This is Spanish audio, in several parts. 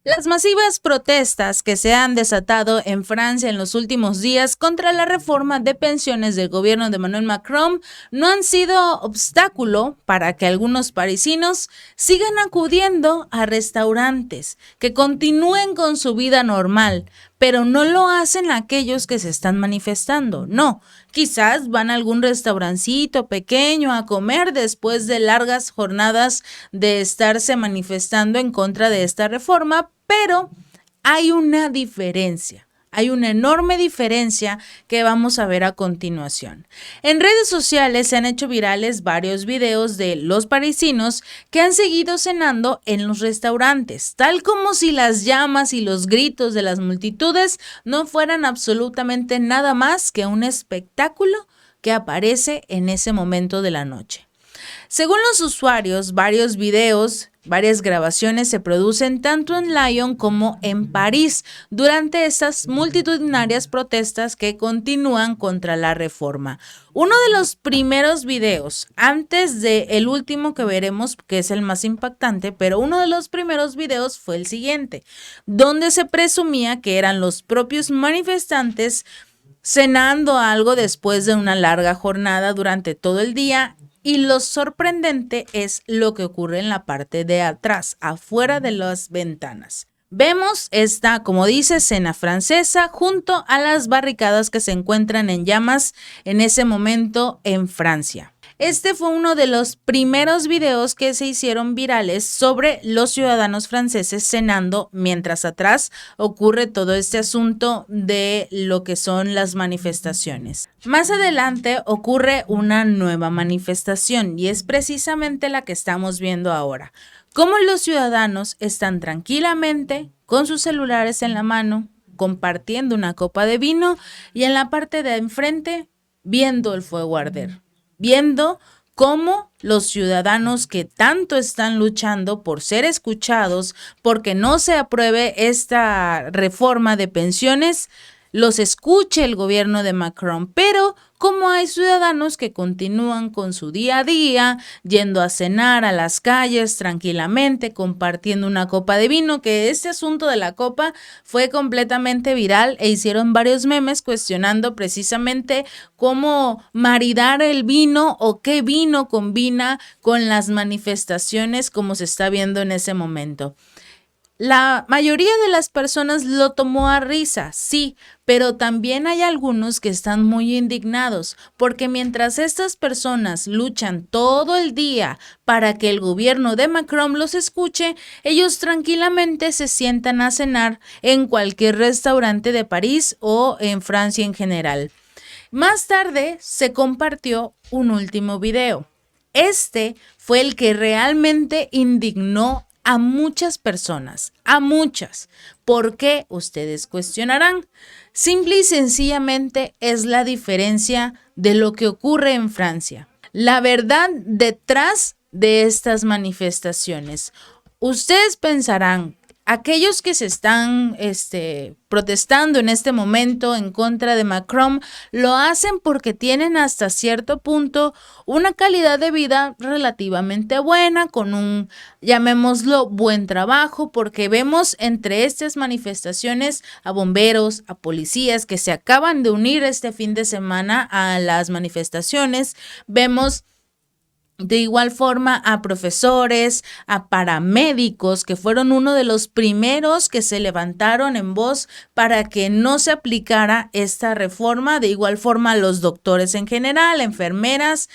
Las masivas protestas que se han desatado en Francia en los últimos días contra la reforma de pensiones del gobierno de Emmanuel Macron no han sido obstáculo para que algunos parisinos sigan acudiendo a restaurantes, que continúen con su vida normal, pero no lo hacen aquellos que se están manifestando. No, quizás van a algún restaurancito pequeño a comer después de largas jornadas de estarse manifestando en contra de esta reforma, pero hay una diferencia. Hay una enorme diferencia que vamos a ver a continuación. En redes sociales se han hecho virales varios videos de los parisinos que han seguido cenando en los restaurantes, tal como si las llamas y los gritos de las multitudes no fueran absolutamente nada más que un espectáculo que aparece en ese momento de la noche. Según los usuarios, varios videos, varias grabaciones se producen tanto en Lyon como en París durante estas multitudinarias protestas que continúan contra la reforma. Uno de los primeros videos, antes del último que veremos, que es el más impactante, pero uno de los primeros videos fue el siguiente, donde se presumía que eran los propios manifestantes cenando algo después de una larga jornada durante todo el día. Y lo sorprendente es lo que ocurre en la parte de atrás, afuera de las ventanas. Vemos esta, como dice, cena francesa junto a las barricadas que se encuentran en llamas en ese momento en Francia. Este fue uno de los primeros videos que se hicieron virales sobre los ciudadanos franceses cenando, mientras atrás ocurre todo este asunto de lo que son las manifestaciones. Más adelante ocurre una nueva manifestación y es precisamente la que estamos viendo ahora. Cómo los ciudadanos están tranquilamente con sus celulares en la mano, compartiendo una copa de vino y en la parte de enfrente viendo el fuego arder. Viendo cómo los ciudadanos que tanto están luchando por ser escuchados, porque no se apruebe esta reforma de pensiones, los escuche el gobierno de Macron, pero como hay ciudadanos que continúan con su día a día, yendo a cenar a las calles tranquilamente, compartiendo una copa de vino, que este asunto de la copa fue completamente viral e hicieron varios memes cuestionando precisamente cómo maridar el vino o qué vino combina con las manifestaciones como se está viendo en ese momento. La mayoría de las personas lo tomó a risa, sí, pero también hay algunos que están muy indignados, porque mientras estas personas luchan todo el día para que el gobierno de Macron los escuche, ellos tranquilamente se sientan a cenar en cualquier restaurante de París o en Francia en general. Más tarde se compartió un último video. Este fue el que realmente indignó a muchas personas, a muchas. ¿Por qué? Ustedes cuestionarán. Simple y sencillamente es la diferencia de lo que ocurre en Francia. La verdad detrás de estas manifestaciones. Ustedes pensarán, aquellos que se están protestando en este momento en contra de Macron lo hacen porque tienen hasta cierto punto una calidad de vida relativamente buena, con un, llamémoslo, buen trabajo, porque vemos entre estas manifestaciones a bomberos, a policías que se acaban de unir este fin de semana a las manifestaciones. Vemos de igual forma a profesores, a paramédicos, que fueron uno de los primeros que se levantaron en voz para que no se aplicara esta reforma. De igual forma a los doctores en general, enfermeras,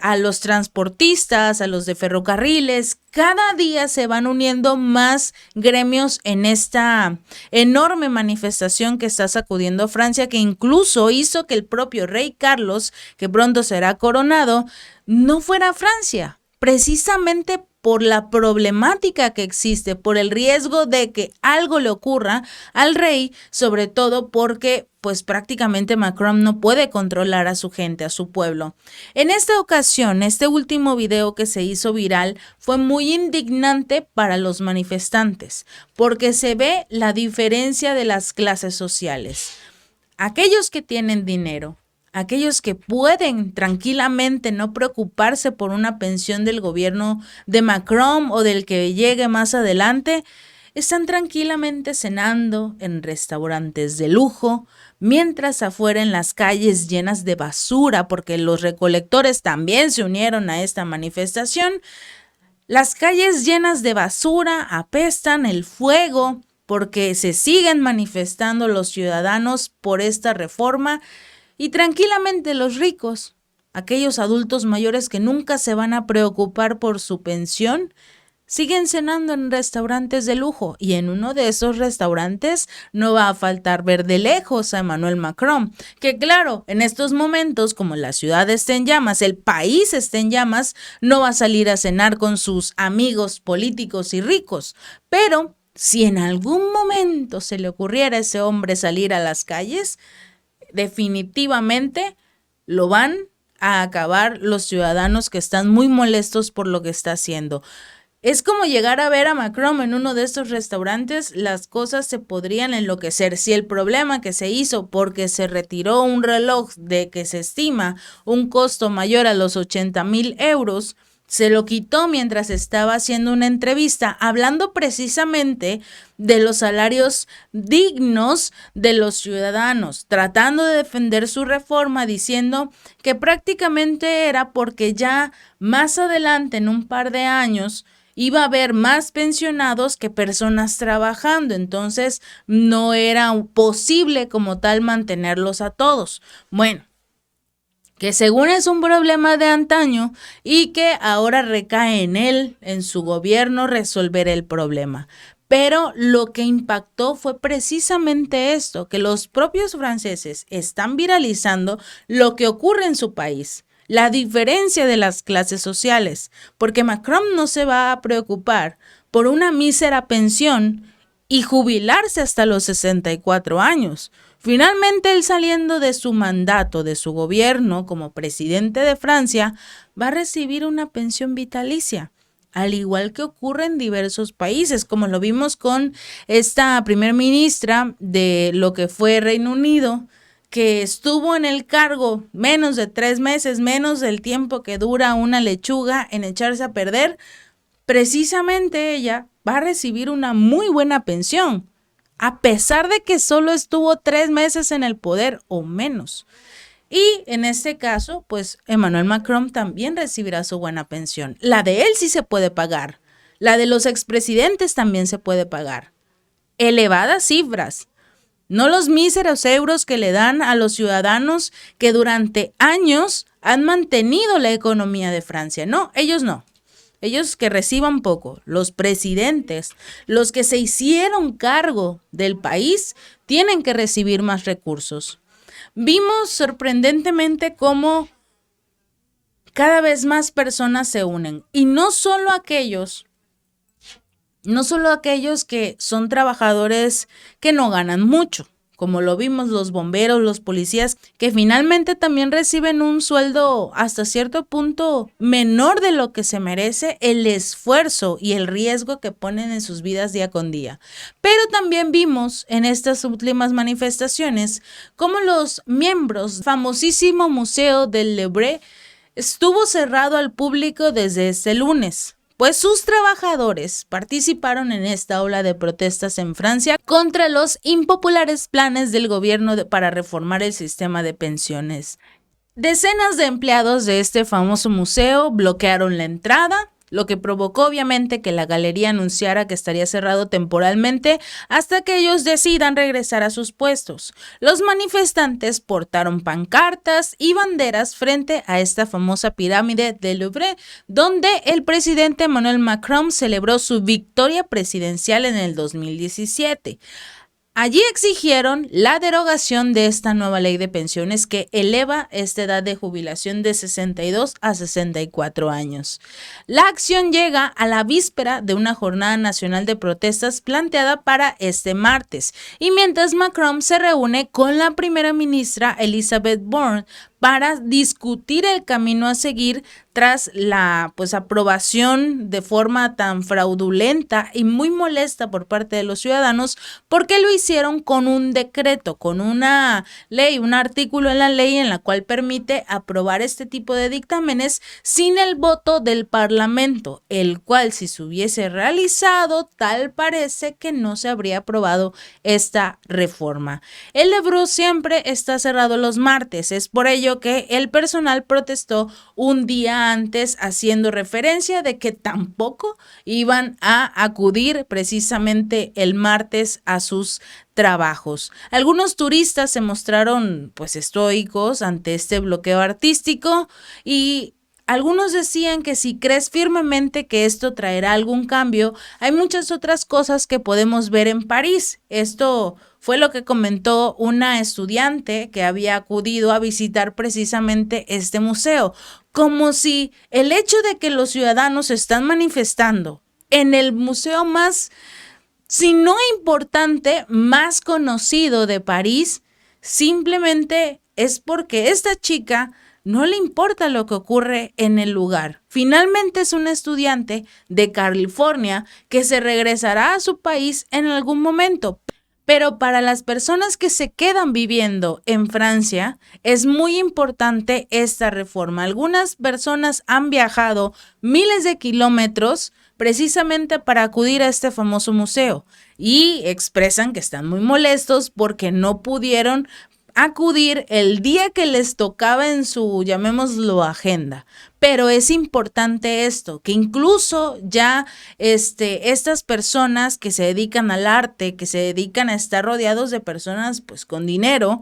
a los transportistas, a los de ferrocarriles. Cada día se van uniendo más gremios en esta enorme manifestación que está sacudiendo a Francia, que incluso hizo que el propio rey Carlos, que pronto será coronado, no fuera a Francia, precisamente por la problemática que existe, por el riesgo de que algo le ocurra al rey, sobre todo porque pues prácticamente Macron no puede controlar a su gente, a su pueblo. En esta ocasión, este último video que se hizo viral fue muy indignante para los manifestantes, porque se ve la diferencia de las clases sociales. Aquellos que tienen dinero, aquellos que pueden tranquilamente no preocuparse por una pensión del gobierno de Macron o del que llegue más adelante, están tranquilamente cenando en restaurantes de lujo, mientras afuera en las calles llenas de basura, porque los recolectores también se unieron a esta manifestación, las calles llenas de basura apestan el fuego porque se siguen manifestando los ciudadanos por esta reforma y tranquilamente los ricos, aquellos adultos mayores que nunca se van a preocupar por su pensión, siguen cenando en restaurantes de lujo y en uno de esos restaurantes no va a faltar ver de lejos a Emmanuel Macron, que claro, en estos momentos como la ciudad está en llamas, el país está en llamas, no va a salir a cenar con sus amigos políticos y ricos, pero si en algún momento se le ocurriera a ese hombre salir a las calles, definitivamente lo van a acabar los ciudadanos que están muy molestos por lo que está haciendo. Es como llegar a ver a Macron en uno de estos restaurantes, las cosas se podrían enloquecer. Si el problema que se hizo porque se retiró un reloj de que se estima un costo mayor a los 80,000 euros, se lo quitó mientras estaba haciendo una entrevista, hablando precisamente de los salarios dignos de los ciudadanos, tratando de defender su reforma, diciendo que prácticamente era porque ya más adelante, en un par de años, iba a haber más pensionados que personas trabajando, entonces no era posible como tal mantenerlos a todos. Bueno, que según es un problema de antaño y que ahora recae en él, en su gobierno, resolver el problema. Pero lo que impactó fue precisamente esto, que los propios franceses están viralizando lo que ocurre en su país. La diferencia de las clases sociales, porque Macron no se va a preocupar por una mísera pensión y jubilarse hasta los 64 años. Finalmente, él saliendo de su mandato, de su gobierno como presidente de Francia, va a recibir una pensión vitalicia, al igual que ocurre en diversos países, como lo vimos con esta primer ministra de lo que fue Reino Unido, que estuvo en el cargo menos de 3 meses, menos del tiempo que dura una lechuga en echarse a perder, precisamente ella va a recibir una muy buena pensión, a pesar de que solo estuvo 3 meses en el poder o menos. Y en este caso, pues Emmanuel Macron también recibirá su buena pensión. La de él sí se puede pagar, la de los expresidentes también se puede pagar. Elevadas cifras. No los míseros euros que le dan a los ciudadanos que durante años han mantenido la economía de Francia. No, ellos no. Ellos que reciban poco. Los presidentes, los que se hicieron cargo del país, tienen que recibir más recursos. Vimos sorprendentemente cómo cada vez más personas se unen. Y no solo aquellos que son trabajadores que no ganan mucho, como lo vimos los bomberos, los policías, que finalmente también reciben un sueldo hasta cierto punto menor de lo que se merece el esfuerzo y el riesgo que ponen en sus vidas día con día. Pero también vimos en estas últimas manifestaciones cómo los miembros del famosísimo Museo del Louvre estuvo cerrado al público desde este lunes, pues sus trabajadores participaron en esta ola de protestas en Francia contra los impopulares planes del gobierno para reformar el sistema de pensiones. Decenas de empleados de este famoso museo bloquearon la entrada, lo que provocó obviamente que la galería anunciara que estaría cerrado temporalmente hasta que ellos decidan regresar a sus puestos. Los manifestantes portaron pancartas y banderas frente a esta famosa pirámide del Louvre, donde el presidente Emmanuel Macron celebró su victoria presidencial en el 2017. Allí exigieron la derogación de esta nueva ley de pensiones que eleva esta edad de jubilación de 62 a 64 años. La acción llega a la víspera de una jornada nacional de protestas planteada para este martes, y mientras Macron se reúne con la primera ministra Elisabeth Borne para discutir el camino a seguir tras la aprobación de forma tan fraudulenta y muy molesta por parte de los ciudadanos, porque lo hicieron con un decreto, con una ley, un artículo en la ley en la cual permite aprobar este tipo de dictámenes sin el voto del Parlamento, el cual, si se hubiese realizado, tal parece que no se habría aprobado esta reforma. El Ebro siempre está cerrado los martes, es por ello que el personal protestó un día antes, haciendo referencia de que tampoco iban a acudir precisamente el martes a sus trabajos. Algunos turistas se mostraron estoicos ante este bloqueo artístico y algunos decían que si crees firmemente que esto traerá algún cambio, hay muchas otras cosas que podemos ver en París. Esto fue lo que comentó una estudiante que había acudido a visitar precisamente este museo, como si el hecho de que los ciudadanos se están manifestando en el museo más, si no importante, más conocido de París, simplemente es porque esta chica no le importa lo que ocurre en el lugar. Finalmente es una estudiante de California que se regresará a su país en algún momento. Pero para las personas que se quedan viviendo en Francia, es muy importante esta reforma. Algunas personas han viajado miles de kilómetros precisamente para acudir a este famoso museo y expresan que están muy molestos porque no pudieron acudir el día que les tocaba en su, llamémoslo, agenda. Pero es importante esto, que incluso ya estas personas que se dedican al arte, que se dedican a estar rodeados de personas con dinero,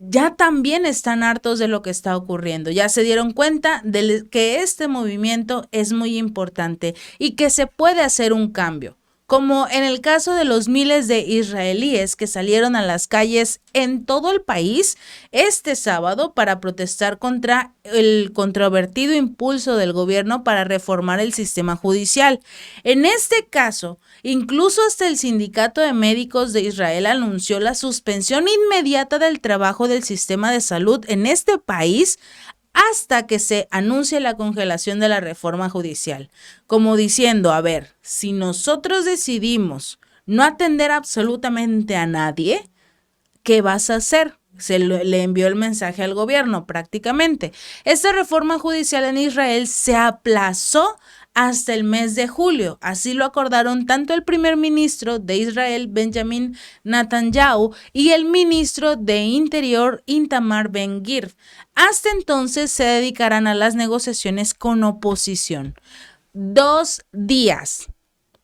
ya también están hartos de lo que está ocurriendo. Ya se dieron cuenta de que este movimiento es muy importante y que se puede hacer un cambio. Como en el caso de los miles de israelíes que salieron a las calles en todo el país este sábado para protestar contra el controvertido impulso del gobierno para reformar el sistema judicial. En este caso, incluso hasta el Sindicato de Médicos de Israel anunció la suspensión inmediata del trabajo del sistema de salud en este país hasta que se anuncie la congelación de la reforma judicial, como diciendo, a ver, si nosotros decidimos no atender absolutamente a nadie, ¿qué vas a hacer? Le envió el mensaje al gobierno prácticamente. Esta reforma judicial en Israel se aplazó hasta el mes de julio. Así lo acordaron tanto el primer ministro de Israel, Benjamin Netanyahu, y el ministro de Interior, Itamar Ben-Gvir. Hasta entonces se dedicarán a las negociaciones con oposición. 2 días.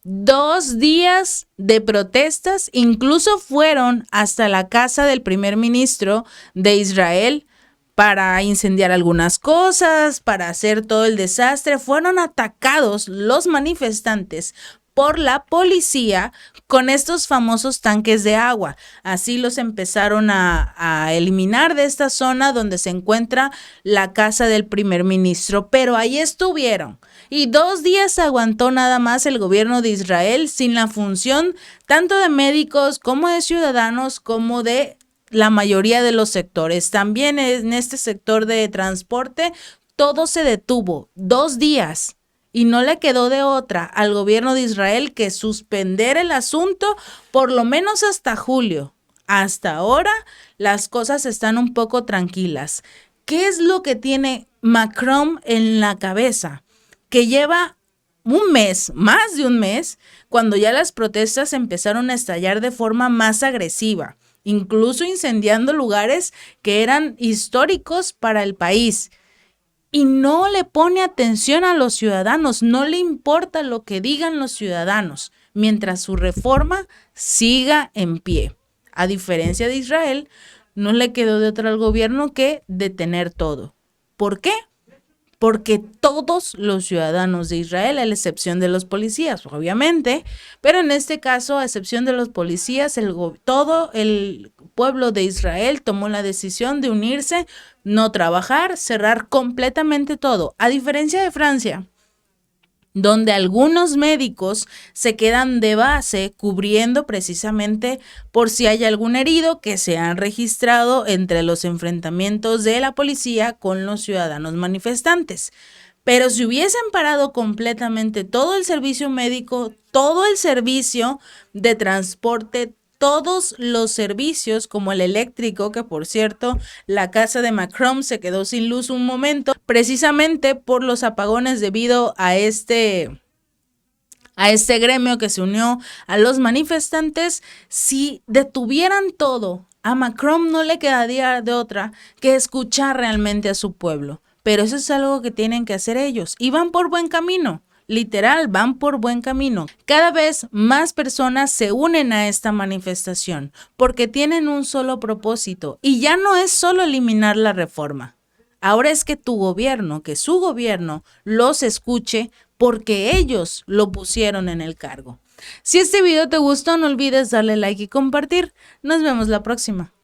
2 días de protestas, incluso fueron hasta la casa del primer ministro de Israel para incendiar algunas cosas, para hacer todo el desastre. Fueron atacados los manifestantes por la policía con estos famosos tanques de agua. Así los empezaron a eliminar de esta zona donde se encuentra la casa del primer ministro, pero ahí estuvieron. Y 2 días aguantó nada más el gobierno de Israel sin la función tanto de médicos como de ciudadanos como de la mayoría de los sectores. También en este sector de transporte todo se detuvo 2 días. Y no le quedó de otra al gobierno de Israel que suspender el asunto por lo menos hasta julio. Hasta ahora las cosas están un poco tranquilas. ¿Qué es lo que tiene Macron en la cabeza? Que lleva un mes, más de un mes, cuando ya las protestas empezaron a estallar de forma más agresiva, incluso incendiando lugares que eran históricos para el país. Y no le pone atención a los ciudadanos, no le importa lo que digan los ciudadanos, mientras su reforma siga en pie. A diferencia de Israel, no le quedó de otra al gobierno que detener todo. ¿Por qué? Porque todos los ciudadanos de Israel, a la excepción de los policías, obviamente, pero en este caso, a excepción de los policías, todo el pueblo de Israel tomó la decisión de unirse, no trabajar, cerrar completamente todo. A diferencia de Francia, donde algunos médicos se quedan de base cubriendo precisamente por si hay algún herido que se han registrado entre los enfrentamientos de la policía con los ciudadanos manifestantes. Pero si hubiesen parado completamente todo el servicio médico, todo el servicio de transporte, todos los servicios como el eléctrico, que por cierto, la casa de Macron se quedó sin luz un momento, precisamente por los apagones debido a este gremio que se unió a los manifestantes. Si detuvieran todo, a Macron no le quedaría de otra que escuchar realmente a su pueblo. Pero eso es algo que tienen que hacer ellos y van por buen camino. Literal, van por buen camino. Cada vez más personas se unen a esta manifestación porque tienen un solo propósito y ya no es solo eliminar la reforma. Ahora es que tu gobierno, que su gobierno los escuche porque ellos lo pusieron en el cargo. Si este video te gustó, no olvides darle like y compartir. Nos vemos la próxima.